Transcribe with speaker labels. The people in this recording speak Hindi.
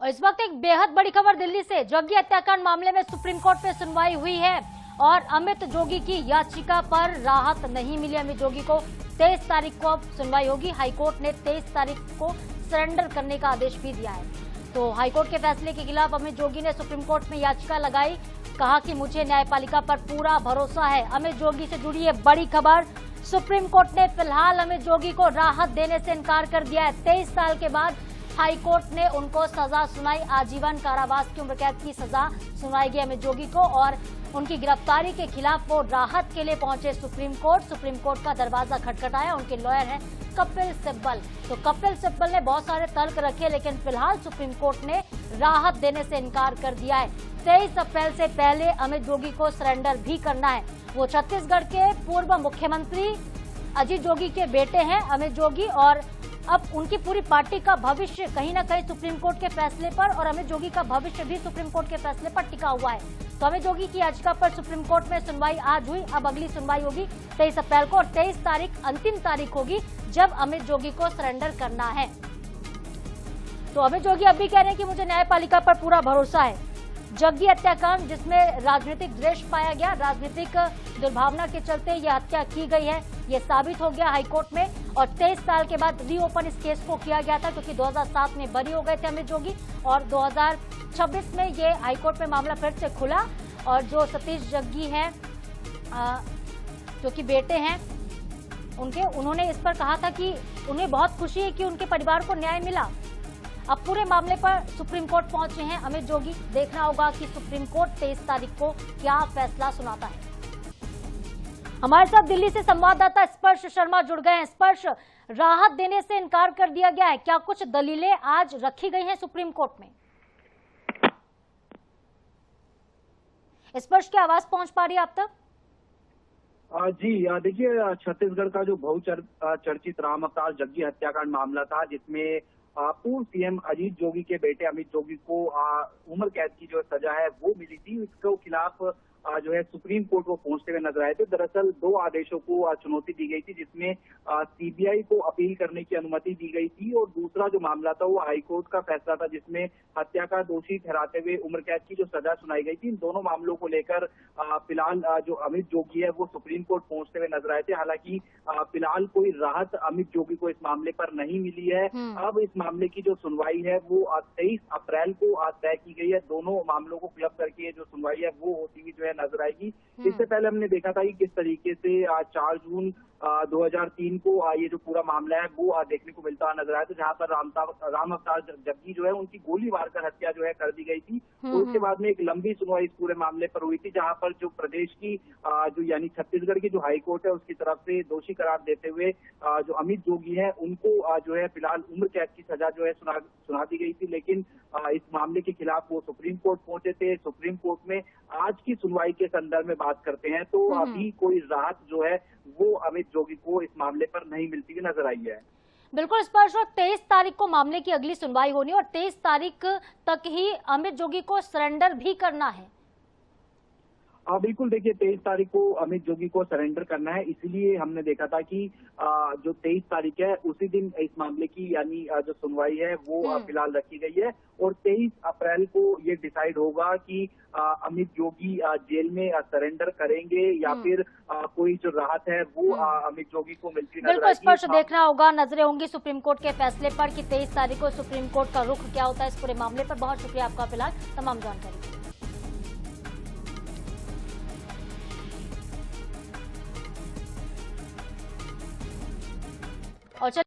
Speaker 1: और इस वक्त एक बेहद बड़ी खबर दिल्ली से। जग्गी हत्याकांड मामले में सुप्रीम कोर्ट में सुनवाई हुई है और अमित जोगी की याचिका पर राहत नहीं मिली। अमित जोगी को 23 तारीख को अब सुनवाई होगी। हाईकोर्ट ने 23 तारीख को सरेंडर करने का आदेश भी दिया है। तो हाईकोर्ट के फैसले के खिलाफ अमित जोगी ने सुप्रीम कोर्ट में याचिका लगाई। कहा कि मुझे न्यायपालिका पर पूरा भरोसा है। अमित जोगी से जुड़ी है बड़ी खबर। सुप्रीम कोर्ट ने फिलहाल अमित जोगी को राहत देने से इनकार कर दिया है। 23 साल के बाद हाईकोर्ट ने उनको सजा सुनाई। आजीवन कारावास की उम्र कैद की सजा सुनाई गई अमित जोगी को और उनकी गिरफ्तारी के खिलाफ वो राहत के लिए पहुंचे सुप्रीम कोर्ट। सुप्रीम कोर्ट का दरवाजा खटखटाया। उनके लॉयर हैं कपिल सिब्बल। तो कपिल सिब्बल ने बहुत सारे तर्क रखे, लेकिन फिलहाल सुप्रीम कोर्ट ने राहत देने से इनकार कर दिया है। 23 अप्रैल से पहले अमित जोगी को सरेंडर भी करना है। वो छत्तीसगढ़ के पूर्व मुख्यमंत्री अजीत जोगी के बेटे हैं अमित जोगी, और अब उनकी पूरी पार्टी का भविष्य कहीं ना कहीं सुप्रीम कोर्ट के फैसले पर और अमित जोगी का भविष्य भी सुप्रीम कोर्ट के फैसले पर टिका हुआ है। तो अमित जोगी की याचिका पर सुप्रीम कोर्ट में सुनवाई आज हुई। अब अगली सुनवाई होगी 23 अप्रैल को और 23 तारीख अंतिम तारीख होगी जब अमित जोगी को सरेंडर करना है। तो अमित जोगी अब भी कह रहे हैं कि मुझे न्यायपालिका पर पूरा भरोसा है। जग्गी हत्याकांड जिसमें राजनीतिक द्वेष पाया गया, राजनीतिक दुर्भावना के चलते यह हत्या की गई है, यह साबित हो गया हाईकोर्ट में। और 23 साल के बाद रीओपन इस केस को किया गया था, क्योंकि 2007 में बरी हो गए थे अमित जोगी और 2026 में ये हाईकोर्ट में मामला फिर से खुला। और जो सतीश जग्गी हैं जो कि बेटे हैं उन्होंने इस पर कहा था कि उन्हें बहुत खुशी है कि उनके परिवार को न्याय मिला। अब पूरे मामले पर सुप्रीम कोर्ट पहुंचे हैं अमित जोगी। देखना होगा कि सुप्रीम कोर्ट 23 तारीख को क्या फैसला सुनाता है। हमारे साथ दिल्ली से संवाददाता स्पर्श शर्मा जुड़ गए हैं। स्पर्श, राहत देने से इनकार कर दिया गया है, क्या कुछ दलीलें आज रखी गई हैं सुप्रीम कोर्ट में? स्पर्श की आवाज पहुंच पा रही है आप तक?
Speaker 2: जी देखिए, छत्तीसगढ़ का जो बहुचर्चित राम अवतार जग्गी हत्याकांड मामला था, जिसमें पूर्व सीएम अजीत जोगी के बेटे अमित जोगी को उम्र कैद की जो सजा है वो मिली थी, इसके खिलाफ जो है सुप्रीम कोर्ट वो पहुंचते हुए नजर आए थे। दरअसल 2 आदेशों को चुनौती दी गई थी, जिसमें सीबीआई को अपील करने की अनुमति दी गई थी, और दूसरा जो मामला था वो हाईकोर्ट का फैसला था, जिसमें हत्या का दोषी ठहराते हुए उम्र कैद की जो सजा सुनाई गई थी। इन दोनों मामलों को लेकर फिलहाल जो अमित जोगी है वो सुप्रीम कोर्ट पहुंचते हुए नजर आए थे। हालांकि फिलहाल कोई राहत अमित जोगी को इस मामले पर नहीं मिली है। अब इस मामले की जो सुनवाई है वो 23 अप्रैल को आज तय की गई है। दोनों मामलों को क्लब करके जो सुनवाई है वो होती हुई जो है नजर आएगी। इससे पहले हमने देखा था कि किस तरीके से 4 जून 2003 को ये जो पूरा मामला है वो देखने को मिलता नजर आया, तो जहां पर राम अवतार जग्गी जो है उनकी गोली मारकर हत्या जो है कर दी गई थी। तो उसके बाद में एक लंबी सुनवाई इस पूरे मामले पर हुई थी, जहां पर जो प्रदेश की जो यानी छत्तीसगढ़ की जो हाईकोर्ट है उसकी तरफ से दोषी करार देते हुए जो अमित जोगी है उनको जो है फिलहाल उम्र कैद की सजा जो है सुना दी गई थी। लेकिन इस मामले के खिलाफ वो सुप्रीम कोर्ट पहुंचे थे। सुप्रीम कोर्ट में आज की सुनवाई के संदर्भ में बात करते हैं तो अभी कोई राहत जो है वो अमित जोगी को इस मामले पर नहीं मिलती हुई नजर आई है।
Speaker 1: बिल्कुल स्पर्श, और 23 तारीख को मामले की अगली सुनवाई होनी और 23 तारीख तक ही अमित जोगी को सरेंडर भी करना है।
Speaker 2: बिल्कुल, देखिए 23 तारीख को अमित जोगी को सरेंडर करना है, इसलिए हमने देखा था कि जो 23 तारीख है उसी दिन इस मामले की यानी जो सुनवाई है वो फिलहाल रखी गई है। और 23 अप्रैल को ये डिसाइड होगा कि अमित जोगी जेल में सरेंडर करेंगे या फिर कोई जो राहत है वो अमित जोगी को मिलती नजर आएगी।
Speaker 1: बिल्कुल स्पर्श, देखना होगा, नजरें होंगी सुप्रीम कोर्ट के फैसले पर कि 23 तारीख को सुप्रीम कोर्ट का रुख क्या होता है इस पूरे मामले पर। बहुत शुक्रिया आपका फिलहाल तमाम जानकारी। और